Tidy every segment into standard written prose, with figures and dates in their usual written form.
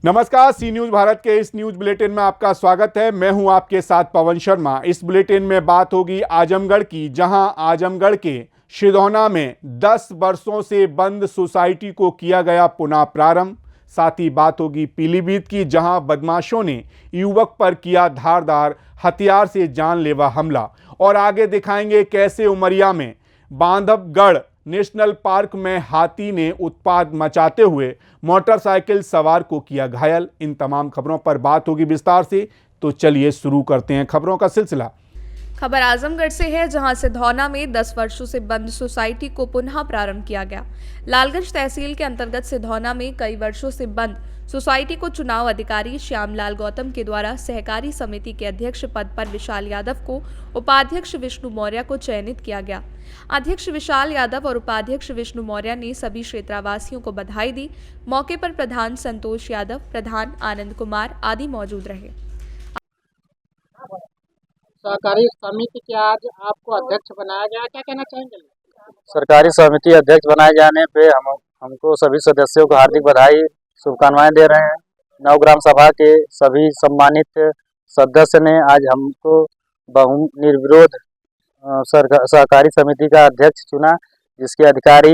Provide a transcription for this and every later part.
नमस्कार, सी न्यूज भारत के इस न्यूज बुलेटिन में आपका स्वागत है। मैं हूं आपके साथ पवन शर्मा। इस बुलेटिन में बात होगी आजमगढ़ की, जहां आजमगढ़ के सिधौना में 10 वर्षों से बंद सोसाइटी को किया गया पुनः प्रारंभ। साथ ही बात होगी पीलीभीत की, जहां बदमाशों ने युवक पर किया धारदार हथियार से जानलेवा हमला। और आगे दिखाएंगे कैसे उमरिया में बांधवगढ़ नेशनल पार्क में हाथी ने उत्पात मचाते हुए मोटरसाइकिल सवार को किया घायल। इन तमाम खबरों पर बात होगी विस्तार से, तो चलिए शुरू करते हैं खबरों का सिलसिला। खबर आजमगढ़ से है, जहां सिधौना में 10 वर्षों से बंद सोसाइटी को पुनः प्रारंभ किया गया। लालगंज तहसील के अंतर्गत सिधौना में कई वर्षों से बंद सोसाइटी को चुनाव अधिकारी श्यामलाल गौतम के द्वारा सहकारी समिति के अध्यक्ष पद पर विशाल यादव को, उपाध्यक्ष विष्णु मौर्य को चयनित किया गया। अध्यक्ष विशाल यादव और उपाध्यक्ष विष्णु मौर्य ने सभी क्षेत्रवासियों को बधाई दी। मौके पर प्रधान संतोष यादव, प्रधान आनंद कुमार आदि मौजूद रहे। सहकारी समिति के आज आपको अध्यक्ष बनाया गया, क्या कहना चाहेंगे? सरकारी समिति अध्यक्ष बनाए जाने पे हमको सभी सदस्यों को हार्दिक बधाई, शुभकामनाएं दे रहे हैं। नवग्राम सभा के सभी सम्मानित सदस्य ने आज हमको निर्विरोध सहकारी समिति का अध्यक्ष चुना, जिसके अधिकारी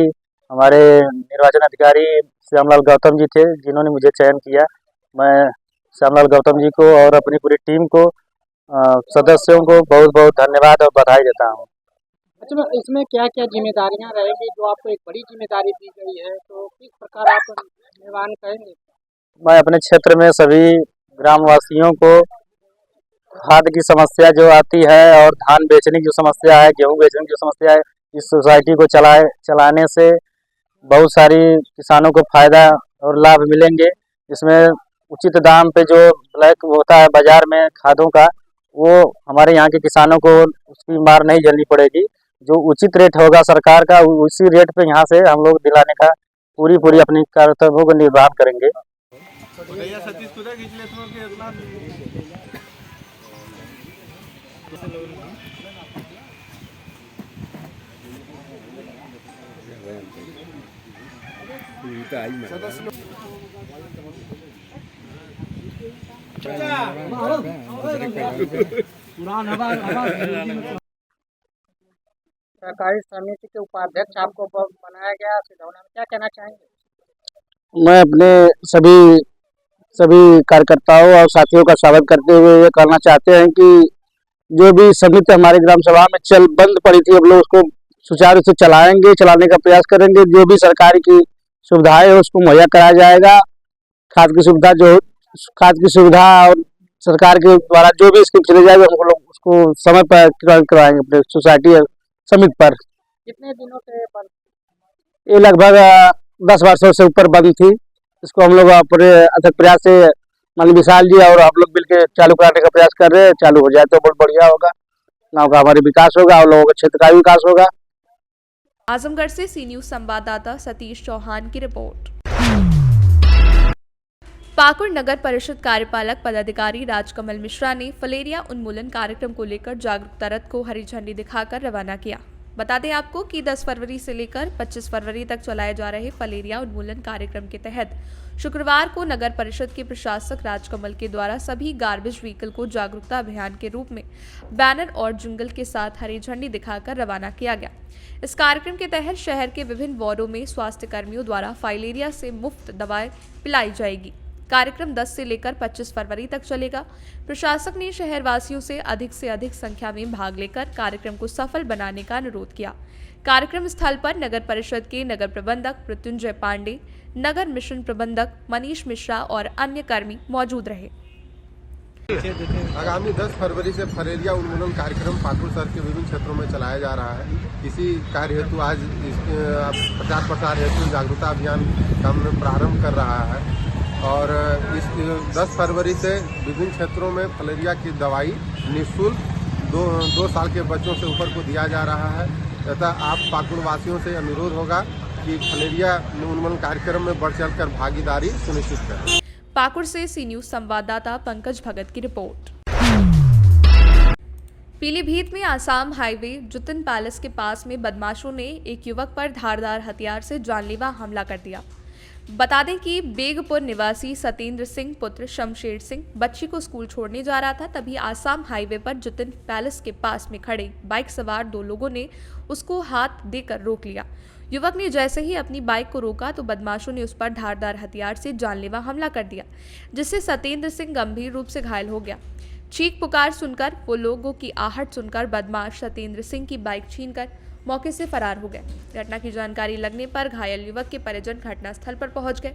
हमारे निर्वाचन अधिकारी श्यामलाल गौतम जी थे, जिन्होंने मुझे चयन किया। मैं श्यामलाल गौतम जी को और अपनी पूरी टीम को, सदस्यों को बहुत बहुत धन्यवाद और बधाई देता हूँ। अच्छा, इसमें क्या क्या जिम्मेदारियां रहेंगी? जो आपको एक बड़ी जिम्मेदारी दी गई है, तो किस प्रकार आप निर्वहन करेंगे? मैं अपने क्षेत्र में सभी ग्रामवासियों को खाद की समस्या जो आती है और धान बेचने की जो समस्या है, गेहूं बेचने की जो समस्या है, इस सोसाइटी को चलाने से बहुत सारी किसानों को फायदा और लाभ मिलेंगे। इसमें उचित दाम पे जो ब्लैक होता है बाजार में खादों का, वो हमारे यहाँ के किसानों को उसकी मार नहीं झेलनी पड़ेगी। जो उचित रेट होगा सरकार का, उसी रेट पे यहाँ से हम लोग दिलाने का पूरी अपनी कर्तव्यों को निर्वाह करेंगे। सहकारी समिति के उपाध्यक्ष आपको बनाया गया सिधौना में, क्या कहना चाहेंगे? मैं अपने सभी कार्यकर्ताओं और साथियों का स्वागत करते हुए ये कहना चाहते हैं कि जो भी समिति हमारी ग्राम सभा में बंद पड़ी थी, हम लोग उसको सुचारू से चलाने का प्रयास करेंगे। जो भी सरकारी की सुविधाएं है उसको मुहैया कराया जाएगा। खाद की सुविधा और सरकार के द्वारा जो भी स्कीम चली जाएगी, हम लोग उसको समय पर करवाएंगे अपने सोसाइटी समिति पर। कितने दिनों से बंद? ये लगभग 10 वर्षों से ऊपर बंद थी। इसको हम लोग अपने अथक प्रयास से विशाल जी और हम लोग मिलकर चालू कराने का प्रयास कर रहे हैं। चालू हो जाए तो बहुत बढ़िया होगा, गाँव का हमारे विकास होगा और लोगों के क्षेत्र का भी विकास होगा। आजमगढ़ से सी न्यूज संवाददाता सतीश चौहान की रिपोर्ट। पाकुड़ नगर परिषद कार्यपालक पदाधिकारी राजकमल मिश्रा ने फलेरिया उन्मूलन कार्यक्रम को लेकर जागरूकता रथ को हरी झंडी दिखाकर रवाना किया। बता दें आपको कि 10 फरवरी से लेकर 25 फरवरी तक चलाए जा रहे फलेरिया उन्मूलन कार्यक्रम के तहत शुक्रवार को नगर परिषद के प्रशासक राजकमल के द्वारा सभी गार्बेज व्हीकल को जागरूकता अभियान के रूप में बैनर और जिंगल के साथ हरी झंडी दिखाकर रवाना किया गया। इस कार्यक्रम के तहत शहर के विभिन्न वार्डों में स्वास्थ्य कर्मियों द्वारा फाइलेरिया से मुफ्त दवाएं पिलाई जाएगी। कार्यक्रम 10 से लेकर 25 फरवरी तक चलेगा। प्रशासक ने शहरवासियों से अधिक संख्या में भाग लेकर कार्यक्रम को सफल बनाने का अनुरोध किया। कार्यक्रम स्थल पर नगर परिषद के नगर प्रबंधक मृत्युंजय पांडे, नगर मिशन प्रबंधक मनीष मिश्रा और अन्य कर्मी मौजूद रहे। आगामी 10 फरवरी से फलेरिया उन्मूलन कार्यक्रम पाकुड़ शहर के विभिन्न क्षेत्रों में चलाया जा रहा है। इसी कार्य हेतु आज प्रचार प्रसार हेतु जागरूकता अभियान का हम प्रारंभ कर रहा है और इस 10 फरवरी से विभिन्न क्षेत्रों में फलेरिया की दवाई निःशुल्क 2 साल के बच्चों से ऊपर को दिया जा रहा है तथा आप पाकुड़ वासियों से अनुरोध होगा कि फलेरिया उन्मूलन कार्यक्रम में बढ़ चढ़कर भागीदारी सुनिश्चित करें। पाकुड़ से सी न्यूज संवाददाता पंकज भगत की रिपोर्ट। पीलीभीत में आसाम हाईवे जुतन पैलेस के पास में बदमाशों ने एक युवक पर धारदार हथियार से जानलेवा हमला कर दिया। बता दें कि बेगपुर निवासी सतेंद्र सिंह पुत्र शमशेर सिंह बच्ची को स्कूल छोड़ने जा रहा था, तभी आसाम हाईवे पर जतिन पैलेस के पास में खड़े बाइक सवार दो लोगों ने उसको हाथ देकर रोक लिया। युवक ने जैसे ही अपनी बाइक को रोका तो बदमाशों ने उस पर धारदार हथियार से जानलेवा हमला कर दिया, जिससे सतेंद्र सिंह गंभीर रूप से घायल हो गया। चीख पुकार सुनकर वो लोगों की आहट सुनकर बदमाश सतेंद्र सिंह की बाइक छीनकर मौके से फरार हो गए। घटना की जानकारी लगने पर घायल युवक के परिजन घटनास्थल पर पहुंच गए।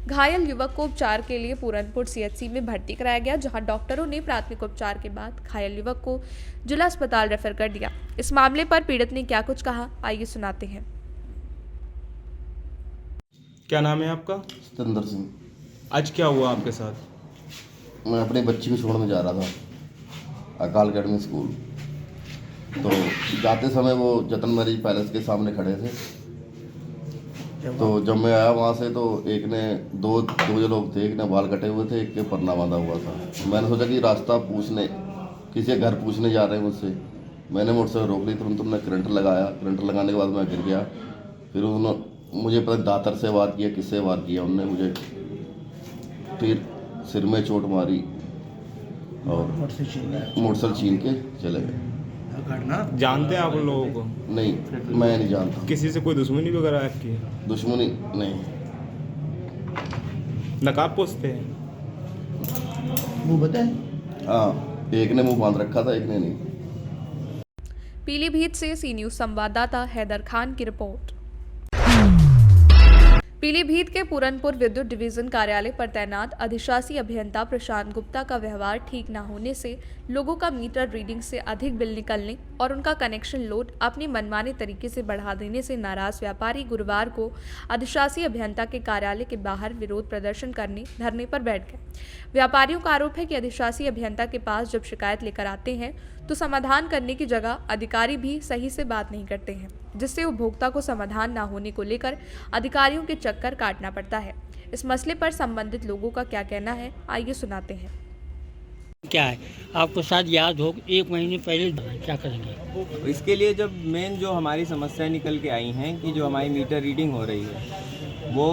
घायल युवक को उपचार के लिए पूरनपुर सीएचसी में भर्ती कराया गया, जहां डॉक्टरों ने प्राथमिक उपचार के बाद घायल युवक को जिला अस्पताल रेफर कर दिया। इस मामले पर पीड़ित ने क्या कुछ कहा, आइए सुनाते हैं। क्या नाम है आपका? सतेंद्र सिंह। आज क्या हुआ आपके साथ? मैं अपनी बच्ची को छोड़ने जा रहा था अकाल अकेडमी स्कूल। तो जाते समय वो जतन मैरिज पैलेस के सामने खड़े थे। तो जब मैं आया वहाँ से तो एक ने दो जो लोग थे, एक ने बाल कटे हुए थे, एक के परना बांधा हुआ था। मैंने सोचा कि रास्ता पूछने किसी के घर पूछने जा रहे हैं मुझसे। मैंने मोटरसाइकिल रोक ली, तुरंत उन्होंने करंट लगाया। करंट लगाने के बाद मैं गिर गया। फिर उन्होंने मुझे पता दातर से वार किया, किससे वार किया उन्होंने मुझे, फिर सिर में चोट मारी और मोटरसाइकिल छीन के चले गए। जानते हैं आप उन लोगों को? नहीं, मैं नहीं जानता। किसी से कोई दुश्मनी वगैरह आपकी? दुश्मनी नहीं। नकाब पोसते हैं? मुँह बताए? हाँ, एक ने मुँह बांध रखा था, एक ने नहीं। पीलीभीत से सी न्यूज संवाददाता हैदर खान की रिपोर्ट। पीलीभीत के पूरनपुर विद्युत डिवीजन कार्यालय पर तैनात अधिशासी अभियंता प्रशांत गुप्ता का व्यवहार ठीक न होने से लोगों का मीटर रीडिंग से अधिक बिल निकलने और उनका कनेक्शन लोड अपने मनमाने तरीके से बढ़ा देने से नाराज व्यापारी गुरुवार को अधिशासी अभियंता के कार्यालय के बाहर विरोध प्रदर्शन करने धरने पर बैठ गए। व्यापारियों का आरोप है कि अधिशासी अभियंता के पास जब शिकायत लेकर आते हैं तो समाधान करने की जगह अधिकारी भी सही से बात नहीं करते हैं, जिससे उपभोक्ता को समाधान न होने को लेकर अधिकारियों के चक्कर काटना पड़ता है। इस मसले पर संबंधित लोगों का क्या कहना है, आइए सुनाते हैं। क्या है आपको शायद याद हो, 1 महीने पहले क्या करेंगे इसके लिए जब मेन जो हमारी समस्या निकल के आई हैं कि जो हमारी मीटर रीडिंग हो रही है वो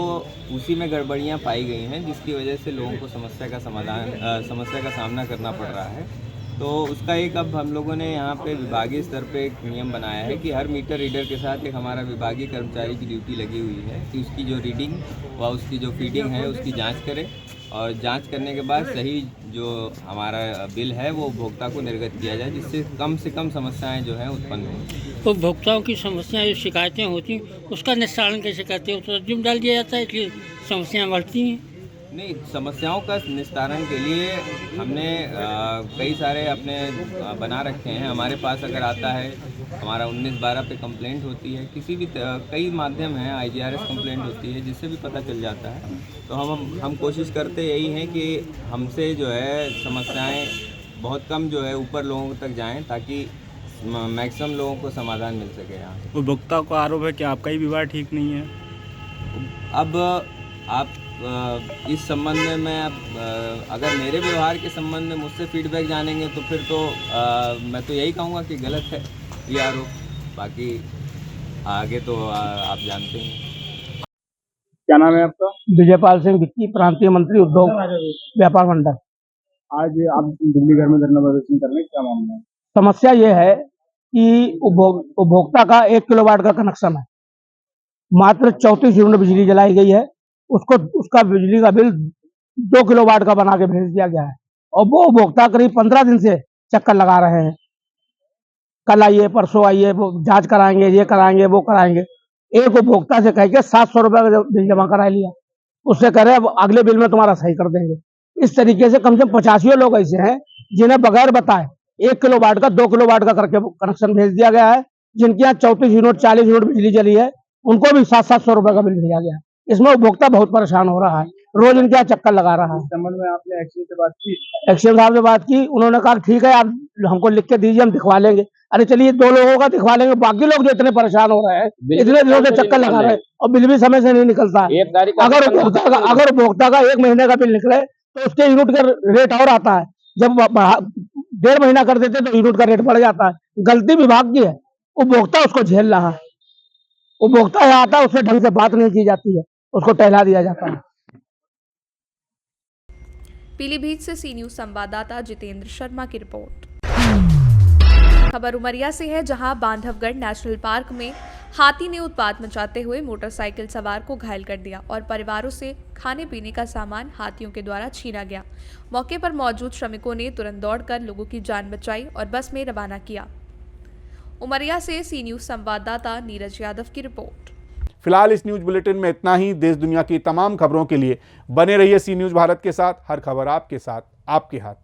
उसी में गड़बड़ियां पाई गई हैं, जिसकी वजह से लोगों को समस्या का सामना करना पड़ रहा है। तो उसका एक अब हम लोगों ने यहाँ पे विभागीय स्तर पे एक नियम बनाया है कि हर मीटर रीडर के साथ एक हमारा विभागीय कर्मचारी की ड्यूटी लगी हुई है कि उसकी जो रीडिंग व उसकी जो फीडिंग है उसकी जांच करे और जांच करने के बाद सही जो हमारा बिल है वो उपभोक्ता को निर्गत किया जाए, जिससे कम से कम समस्याएं जो हैं उत्पन्न हों। उपभोक्ताओं की समस्याएं जो शिकायतें होती हैं उसका निस्तारण कैसे करते हैं? तो जिम्मेदारी डाल दिया जाता है, इसलिए समस्याएं बढ़ती हैं। नहीं, समस्याओं का निस्तारण के लिए हमने कई सारे अपने बना रखे हैं। हमारे पास अगर आता है हमारा 1912 पे कंप्लेंट होती है, किसी भी कई माध्यम हैं, IGRS कंप्लेंट होती है जिससे भी पता चल जाता है। तो हम कोशिश करते यही हैं कि हमसे जो है समस्याएं बहुत कम जो है ऊपर लोगों तक जाएं, ताकि मैक्सिमम लोगों को समाधान मिल सके। यहाँ उपभोक्ता को आरोप है कि आपका ही व्यवहार ठीक नहीं है। अब आप इस संबंध में मैं अगर मेरे व्यवहार के संबंध में मुझसे फीडबैक जानेंगे तो फिर तो मैं तो यही कहूँगा कि गलत है ये आरोप। बाकी आगे तो आप जानते हैं। क्या नाम है आपका? विजयपाल सिंह विक्की, प्रांतीय मंत्री उद्योग व्यापार मंडल। आज आप दिल्ली घर में धरना प्रदर्शन कर रहे हैं, क्या मामला है? समस्या ये है कि उपभोक्ता का 1 किलोवाट का कनेक्शन है, मात्र 34 यूनिट बिजली जलाई गई है, उसका बिजली का बिल 2 किलोवाट का बना के भेज दिया गया है और वो उपभोक्ता करीब 15 दिन से चक्कर लगा रहे हैं। कल आइए, परसों आइए, वो जांच कराएंगे, ये कराएंगे, वो कराएंगे। एक उपभोक्ता से कह के 700 रुपये का बिल जमा करा लिया, उससे कह रहे हैं अगले बिल में तुम्हारा सही कर देंगे। इस तरीके से कम से कम 85 लोग ऐसे हैं जिन्हें बगैर बताए 1 किलोवाट का 2 किलोवाट का करके कनेक्शन भेज दिया गया है। जिनके यहाँ 34 यूनिट 40 यूनिट बिजली चली है उनको भी 700 रुपये का बिल भेजा गया है। इसमें उपभोक्ता बहुत परेशान हो रहा है, रोज इनके यहाँ चक्कर लगा रहा है। इस संबंध में आपने एक्शन से बात की? एक्शन साहब से बात की, उन्होंने कहा ठीक है आप हमको लिख के दीजिए, हम दिखवा लेंगे। अरे चलिए 2 लोगों का दिखवा लेंगे, बाकी लोग जो इतने परेशान हो रहे हैं, इतने दिनों से चक्कर लगा रहे हैं और बिल भी समय से नहीं निकलता है। अगर उपभोक्ता का 1 महीने का बिल निकले तो उसके यूनिट का रेट और आता है, जब 1.5 महीना कर देते तो यूनिट का रेट बढ़ जाता है। गलती विभाग की है, उपभोक्ता उसको झेल रहा है। उपभोक्ता यहाँ आता है, उससे ढंग से बात नहीं की जाती है, उसको टहला दिया जाता है। पीलीभीत से सी न्यूज संवाददाता जितेंद्र शर्मा की रिपोर्ट। खबर उमरिया से है, जहां बांधवगढ़ नेशनल पार्क में हाथी ने उत्पात मचाते हुए मोटरसाइकिल सवार को घायल कर दिया और परिवारों से खाने पीने का सामान हाथियों के द्वारा छीना गया। मौके पर मौजूद श्रमिकों ने तुरंत दौड़कर लोगों की जान बचाई और बस में रवाना किया। उमरिया से सी न्यूज संवाददाता नीरज यादव की रिपोर्ट। फिलहाल इस न्यूज बुलेटिन में इतना ही। देश दुनिया की तमाम खबरों के लिए बने रहिए सी न्यूज भारत के साथ। हर खबर आपके साथ, आपके हाथ।